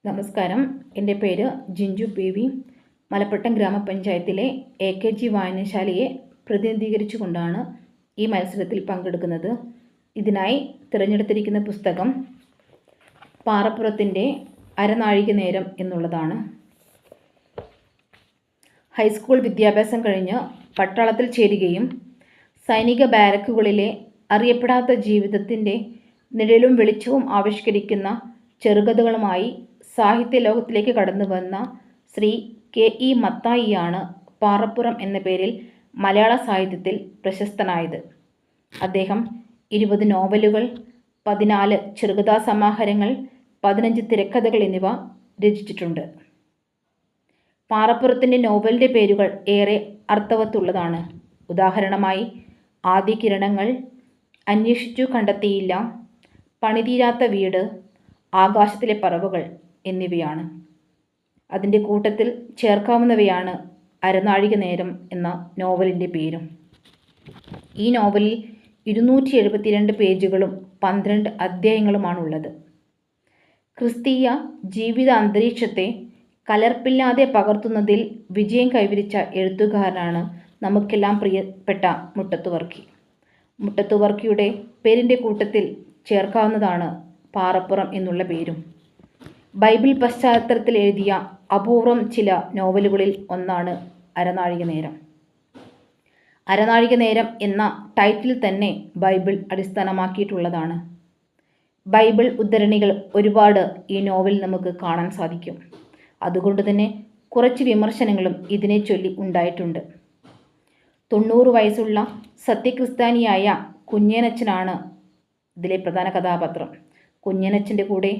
നമസ്കാരം. എൻ്റെ പേര് ജിഞ്ചു പി.വി. മലപ്പട്ടം ഗ്രാമപഞ്ചായത്തിലെ AKG വായനശാലയെ പ്രതിനിധീകരിച്ചുകൊണ്ടാണ് ഈ മത്സരത്തിൽ പങ്കെടുക്കുന്നത്. ഇതിനായി തിരഞ്ഞെടുത്തിരിക്കുന്ന പുസ്തകം പാറപ്പുറത്തിൻ്റെ അരനാഴിക നേരം എന്നുള്ളതാണ്. ഹൈസ്കൂൾ വിദ്യാഭ്യാസം കഴിഞ്ഞ് പട്ടാളത്തിൽ ചേരുകയും സൈനിക ബാരക്കുകളിലെ അറിയപ്പെടാത്ത ജീവിതത്തിൻ്റെ നിഴലും വെളിച്ചവും ആവിഷ്കരിക്കുന്ന ചെറുകഥകളുമായി സാഹിത്യ ലോകത്തിലേക്ക് കടന്നു വന്ന ശ്രീ K.E. മത്തായിയാണ് പാറപ്പുറം എന്ന പേരിൽ മലയാള സാഹിത്യത്തിൽ പ്രശസ്തനായത്. അദ്ദേഹം 20 നോവലുകൾ, 14 ചെറുകഥാ സമാഹാരങ്ങൾ, 15 തിരക്കഥകൾ എന്നിവ രചിച്ചിട്ടുണ്ട്. പാറപ്പുറത്തിൻ്റെ നോവലിൻ്റെ പേരുകൾ ഏറെ അർത്ഥവത്തുള്ളതാണ്. ഉദാഹരണമായി ആദ്യ കിരണങ്ങൾ, അന്വേഷിച്ചു കണ്ടെത്തിയില്ല, പണിതീരാത്ത വീട്, ആകാശത്തിലെ പറവകൾ എന്നിവയാണ്. അതിൻ്റെ കൂട്ടത്തിൽ ചേർക്കാവുന്നവയാണ് അരനാഴിക നേരം എന്ന നോവലിൻ്റെ പേരും. ഈ നോവലിൽ 272 പേജുകളും 12 അധ്യായങ്ങളുമാണുള്ളത്. ക്രിസ്തീയ ജീവിത അന്തരീക്ഷത്തെ കലർപ്പില്ലാതെ പകർത്തുന്നതിൽ വിജയം കൈവരിച്ച എഴുത്തുകാരനാണ് നമുക്കെല്ലാം പ്രിയപ്പെട്ട മുട്ടത്തു വർക്കി. മുട്ടത്തു വർക്കിയുടെ പേരിൻ്റെ കൂട്ടത്തിൽ ചേർക്കാവുന്നതാണ് പാറപ്പുറം എന്നുള്ള പേരും. ബൈബിൾ പശ്ചാത്തലത്തിൽ എഴുതിയ അപൂർവം ചില നോവലുകളിൽ ഒന്നാണ് അരനാഴിക നേരം. അരനാഴിക നേരം എന്ന ടൈറ്റിൽ തന്നെ ബൈബിൾ അടിസ്ഥാനമാക്കിയിട്ടുള്ളതാണ്. ബൈബിൾ ഉദ്ധരണികൾ ഒരുപാട് ഈ നോവലിൽ നമുക്ക് കാണാൻ സാധിക്കും. അതുകൊണ്ട് തന്നെ കുറച്ച് വിമർശനങ്ങളും ഇതിനെ ചൊല്ലി ഉണ്ടായിട്ടുണ്ട്. 90 വയസ്സുള്ള സത്യക്രിസ്ത്യാനിയായ കുഞ്ഞനച്ചനാണ് ഇതിലെ പ്രധാന കഥാപാത്രം. കുഞ്ഞനച്ചൻ്റെ കൂടെ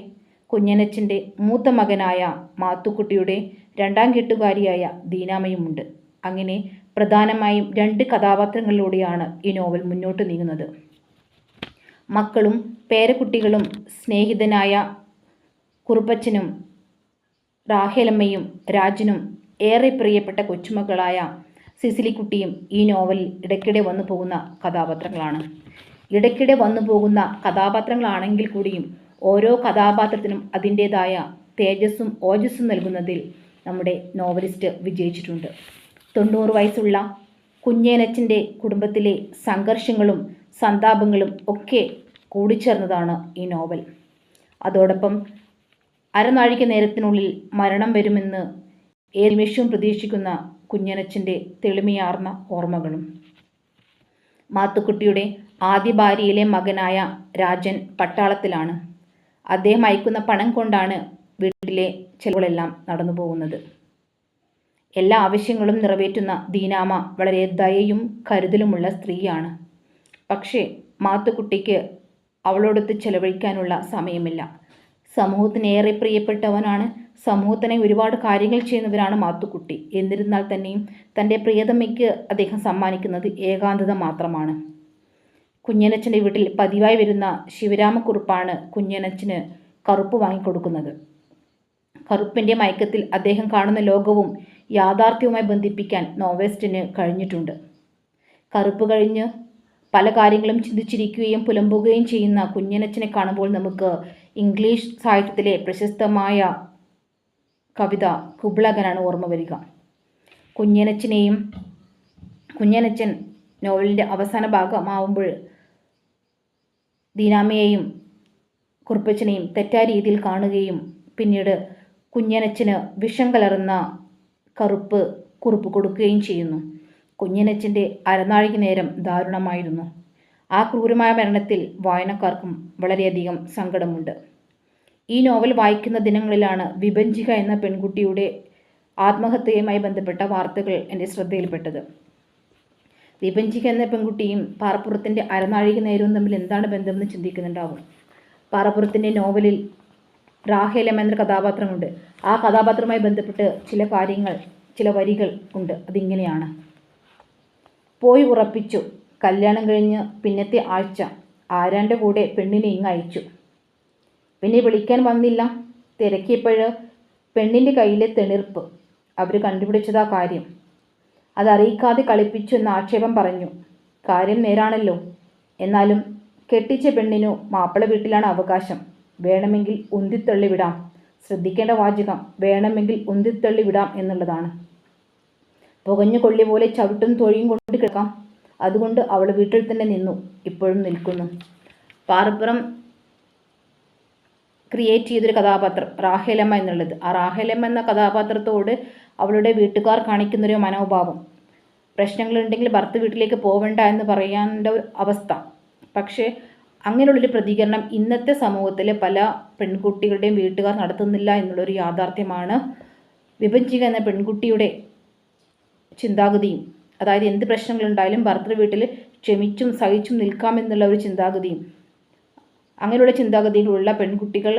കുഞ്ഞനച്ചൻ്റെ മൂത്ത മകനായ മാത്തുക്കുട്ടിയുടെ രണ്ടാം കെട്ടുകാരിയായ ദീനാമയുമുണ്ട്. അങ്ങനെ പ്രധാനമായും 2 കഥാപാത്രങ്ങളിലൂടെയാണ് ഈ നോവൽ മുന്നോട്ട് നീങ്ങുന്നത്. മക്കളും പേരക്കുട്ടികളും സ്നേഹിതനായ കുറുപ്പച്ചനും റാഹേലമ്മയും രാജനും ഏറെ പ്രിയപ്പെട്ട കൊച്ചുമക്കളായ സിസിലിക്കുട്ടിയും ഈ നോവലിൽ ഇടയ്ക്കിടെ വന്നു പോകുന്ന കഥാപാത്രങ്ങളാണ്. ഇടയ്ക്കിടെ വന്നു പോകുന്ന കഥാപാത്രങ്ങളാണെങ്കിൽ കൂടിയും ഓരോ കഥാപാത്രത്തിനും അതിൻ്റേതായ തേജസ്സും ഓജസ്സും നൽകുന്നതിൽ നമ്മുടെ നോവലിസ്റ്റ് വിജയിച്ചിട്ടുണ്ട്. 90 വയസ്സുള്ള കുഞ്ഞേനച്ചൻ്റെ കുടുംബത്തിലെ സംഘർഷങ്ങളും സന്താപങ്ങളും ഒക്കെ കൂടിച്ചേർന്നതാണ് ഈ നോവൽ. അതോടൊപ്പം അരനാഴിക നേരത്തിനുള്ളിൽ മരണം വരുമെന്ന് ഏത് നിമിഷവും പ്രതീക്ഷിക്കുന്ന കുഞ്ഞനച്ചൻ്റെ തെളിമയാർന്ന ഓർമ്മകളും. മാത്തുക്കുട്ടിയുടെ ആദ്യ ഭാര്യയിലെ മകനായ രാജൻ പട്ടാളത്തിലാണ്. അദ്ദേഹം അയക്കുന്ന പണം കൊണ്ടാണ് വീട്ടിലെ ചെലവുകളെല്ലാം നടന്നു പോകുന്നത്. എല്ലാ ആവശ്യങ്ങളും നിറവേറ്റുന്ന ദീനാമ വളരെ ദയയും കരുതലുമുള്ള സ്ത്രീയാണ്. പക്ഷേ മാത്തുക്കുട്ടിക്ക് അവളോടൊത്ത് ചെലവഴിക്കാനുള്ള സമയമില്ല. സമൂഹത്തിന് ഏറെ പ്രിയപ്പെട്ടവനാണ്. സമൂഹത്തിനെ ഒരുപാട് കാര്യങ്ങൾ ചെയ്യുന്നവരാണ് മാത്തുക്കുട്ടി. എന്നിരുന്നാൽ തന്നെയും തൻ്റെ പ്രിയതമയ്ക്ക് അദ്ദേഹം സമ്മാനിക്കുന്നത് ഏകാന്തത മാത്രമാണ്. കുഞ്ഞനച്ചൻ്റെ വീട്ടിൽ പതിവായി വരുന്ന ശിവരാമക്കുറുപ്പാണ് കുഞ്ഞനച്ചന് കറുപ്പ് വാങ്ങിക്കൊടുക്കുന്നത്. കറുപ്പിൻ്റെ മയക്കത്തിൽ അദ്ദേഹം കാണുന്ന ലോകവും യാഥാർത്ഥ്യവുമായി ബന്ധിപ്പിക്കാൻ നോവലിസ്റ്റിന് കഴിഞ്ഞിട്ടുണ്ട്. കറുപ്പ് കഴിഞ്ഞ് പല കാര്യങ്ങളും ചിന്തിച്ചിരിക്കുകയും പുലമ്പുകയും ചെയ്യുന്ന കുഞ്ഞനച്ചനെ കാണുമ്പോൾ നമുക്ക് ഇംഗ്ലീഷ് സാഹിത്യത്തിലെ പ്രശസ്തമായ കവിത കുബ്ലകനാണ് ഓർമ്മ വരിക. കുഞ്ഞനച്ചൻ നോവലിൻ്റെ അവസാന ഭാഗമാവുമ്പോൾ ദീനാമയെയും കുറുപ്പച്ചനെയും തെറ്റായ രീതിയിൽ കാണുകയും പിന്നീട് കുഞ്ഞനച്ചന് വിഷം കലർന്ന കുറുപ്പ് കൊടുക്കുകയും ചെയ്യുന്നു. കുഞ്ഞനച്ചൻ്റെ അരനാഴിക നേരം ദാരുണമായിരുന്നു. ആ ക്രൂരമായ മരണത്തിൽ വായനക്കാർക്കും വളരെയധികം സങ്കടമുണ്ട്. ഈ നോവൽ വായിക്കുന്ന ദിനങ്ങളിലാണ് വിഭജിക എന്ന പെൺകുട്ടിയുടെ ആത്മഹത്യയുമായി ബന്ധപ്പെട്ട വാർത്തകൾ എൻ്റെ ശ്രദ്ധയിൽപ്പെട്ടത്. വിഭജിക എന്ന പെൺകുട്ടിയും പാറപ്പുറത്തിൻ്റെ അരനാഴിക നേരവും തമ്മിൽ എന്താണ് ബന്ധമെന്ന് ചിന്തിക്കുന്നുണ്ടാവും. പാറപ്പുറത്തിൻ്റെ നോവലിൽ റാഹേലമ്മ എന്ന കഥാപാത്രമുണ്ട്. ആ കഥാപാത്രവുമായി ബന്ധപ്പെട്ട് ചില വരികൾ ഉണ്ട്. അതിങ്ങനെയാണ്: പോയി ഉറപ്പിച്ചു, കല്യാണം കഴിഞ്ഞ് പിന്നത്തെ ആഴ്ച ആരാൻ്റെ കൂടെ പെണ്ണിനെ ഇങ്ങയച്ചു. പിന്നെ വിളിക്കാൻ വന്നില്ല. തിരക്കിയപ്പോൾ പെണ്ണിൻ്റെ കയ്യിലെ തെണിർപ്പ് അവർ കണ്ടുപിടിച്ചതാ കാര്യം. അതറിയിക്കാതെ കളിപ്പിച്ചു എന്ന ആക്ഷേപം പറഞ്ഞു. കാര്യം നേരാണല്ലോ. എന്നാലും കെട്ടിച്ച പെണ്ണിനു മാപ്പിള വീട്ടിലാണ് അവകാശം. വേണമെങ്കിൽ ഉന്തിത്തള്ളി വിടാം. ശ്രദ്ധിക്കേണ്ട വാചകം വേണമെങ്കിൽ ഉന്തിത്തള്ളി വിടാം എന്നുള്ളതാണ്. പുകഞ്ഞു കൊള്ളി പോലെ ചവിട്ടും തൊഴിയും കൊണ്ട് കിടക്കാം. അതുകൊണ്ട് അവൾ വീട്ടിൽ തന്നെ നിന്നു, ഇപ്പോഴും നിൽക്കുന്നു. പാറപ്പുറം ക്രിയേറ്റ് ചെയ്തൊരു കഥാപാത്രം റാഹേലമ്മ എന്നുള്ളത്. ആ റാഹേലമ്മ എന്ന കഥാപാത്രത്തോട് അവളുടെ വീട്ടുകാർ കാണിക്കുന്നൊരു മനോഭാവം, പ്രശ്നങ്ങളുണ്ടെങ്കിൽ ഭർത്ത വീട്ടിലേക്ക് പോവേണ്ട എന്ന് പറയേണ്ട ഒരു അവസ്ഥ. പക്ഷേ അങ്ങനെയുള്ളൊരു പ്രതികരണം ഇന്നത്തെ സമൂഹത്തിലെ പല പെൺകുട്ടികളുടെയും വീട്ടുകാർ നടത്തുന്നില്ല എന്നുള്ളൊരു യാഥാർത്ഥ്യമാണ് വിഭജിക എന്ന പെൺകുട്ടിയുടെ ചിന്താഗതിയും. അതായത് എന്ത് പ്രശ്നങ്ങളുണ്ടായാലും ഭർത്തൃ വീട്ടിൽ ക്ഷമിച്ചും സഹിച്ചും നിൽക്കാമെന്നുള്ള ഒരു ചിന്താഗതിയും, അങ്ങനെയുള്ള ചിന്താഗതികളുള്ള പെൺകുട്ടികൾ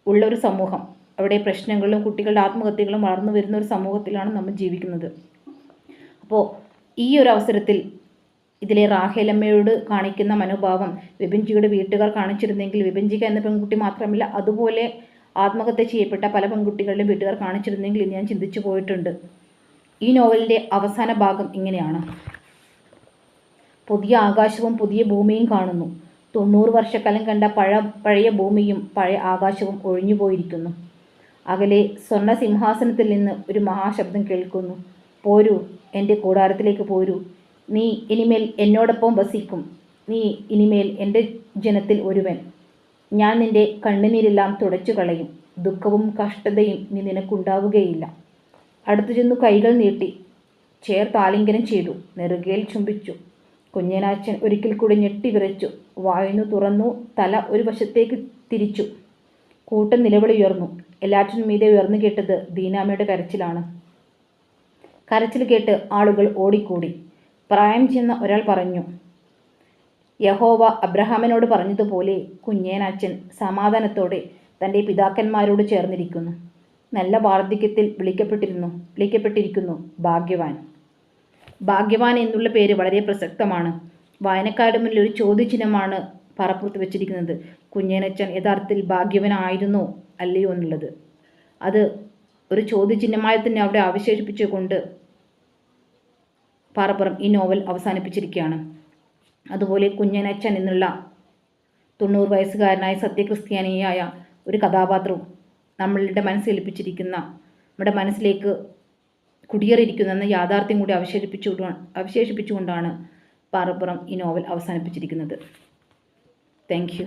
ഉള്ള ഒരു സമൂഹം, അവിടെ പ്രശ്നങ്ങളും കുട്ടികളുടെ ആത്മഹത്യകളും വളർന്നു വരുന്ന ഒരു സമൂഹത്തിലാണ് നമ്മൾ ജീവിക്കുന്നത്. അപ്പോൾ ഈ ഒരു അവസരത്തിൽ ഇതിലെ റാഹേലമ്മയോട് കാണിക്കുന്ന മനോഭാവം വിഭജികയുടെ വീട്ടുകാർ കാണിച്ചിരുന്നെങ്കിൽ, വിഭജിക എന്ന പെൺകുട്ടി മാത്രമല്ല അതുപോലെ ആത്മഹത്യ ചെയ്യപ്പെട്ട പല പെൺകുട്ടികളുടെയും വീട്ടുകാർ കാണിച്ചിരുന്നെങ്കിൽ എന്ന് ഞാൻ ചിന്തിച്ചു പോയിട്ടുണ്ട്. ഈ നോവലിൻ്റെ അവസാന ഭാഗം ഇങ്ങനെയാണ്. പുതിയ ആകാശവും പുതിയ ഭൂമിയും കാണുന്നു. 90 വർഷക്കാലം കണ്ട പഴയ ഭൂമിയും പഴയ ആകാശവും ഒഴിഞ്ഞു പോയിരിക്കുന്നു. അകലെ സ്വർണ്ണ സിംഹാസനത്തിൽ നിന്ന് ഒരു മഹാശബ്ദം കേൾക്കുന്നു. പോരൂ, എൻ്റെ കൂടാരത്തിലേക്ക് പോരൂ. നീ ഇനിമേൽ എന്നോടൊപ്പം വസിക്കും. നീ ഇനിമേൽ എൻ്റെ ജനത്തിൽ ഒരുവൻ. ഞാൻ നിൻ്റെ കണ്ണുനീരെല്ലാം തുടച്ചു കളയും. ദുഃഖവും കഷ്ടതയും ഇനി നിനക്കുണ്ടാവുകയില്ല. അടുത്തു ചെന്നു കൈകൾ നീട്ടി ചേർത്താലിംഗനം ചെയ്തു. നെറുകയിൽ ചുംബിച്ചു. കുഞ്ഞനാച്ചൻ ഒരിക്കൽ കൂടി ഞെട്ടിവിറച്ചു. വായുന്നു തുറന്നു. തല ഒരു വശത്തേക്ക് തിരിച്ചു. കൂട്ടം നിലവിളി ഉയർന്നു. എല്ലാറ്റിനും മീതെ ഉയർന്നു കേട്ടത് ദീനാമ്മയുടെ കരച്ചിലാണ്. കരച്ചിൽ കേട്ട് ആളുകൾ ഓടിക്കൂടി. പ്രായം ചെന്ന ഒരാൾ പറഞ്ഞു, യഹോവ അബ്രഹാമിനോട് പറഞ്ഞതുപോലെ കുഞ്ഞേനാച്ചൻ സമാധാനത്തോടെ തൻ്റെ പിതാക്കന്മാരോട് ചേർന്നിരിക്കുന്നു. നല്ല വാർദ്ധക്യത്തിൽ വിളിക്കപ്പെട്ടിരിക്കുന്നു. ഭാഗ്യവാൻ. ഭാഗ്യവാൻ എന്നുള്ള പേര് വളരെ പ്രസക്തമാണ്. വായനക്കാരുടെ മുന്നിൽ ഒരു ചോദ്യചിഹ്നമാണ് പറപ്പുറത്ത് വെച്ചിരിക്കുന്നത്. കുഞ്ഞേനച്ചൻ യഥാർത്ഥത്തിൽ ഭാഗ്യവനായിരുന്നോ അല്ലയോ എന്നുള്ളത്. അത് ഒരു ചോദ്യചിഹ്നമായി തന്നെ അവിടെ അവശേഷിപ്പിച്ചുകൊണ്ട് പാറപ്പുറം ഈ നോവൽ അവസാനിപ്പിച്ചിരിക്കുകയാണ്. അതുപോലെ കുഞ്ഞനച്ചൻ എന്നുള്ള 90 വയസ്സുകാരനായ സത്യക്രിസ്ത്യാനിയായ ഒരു കഥാപാത്രവും നമ്മളുടെ മനസ്സേൽപ്പിച്ചിരിക്കുന്ന, നമ്മുടെ മനസ്സിലേക്ക് കുടിയേറിയിരിക്കുന്ന എന്ന യാഥാർത്ഥ്യം കൂടി അവശേഷിപ്പിച്ചുകൊണ്ടാണ് പാറപ്പുറം ഈ നോവൽ അവസാനിപ്പിച്ചിരിക്കുന്നത്. Thank you.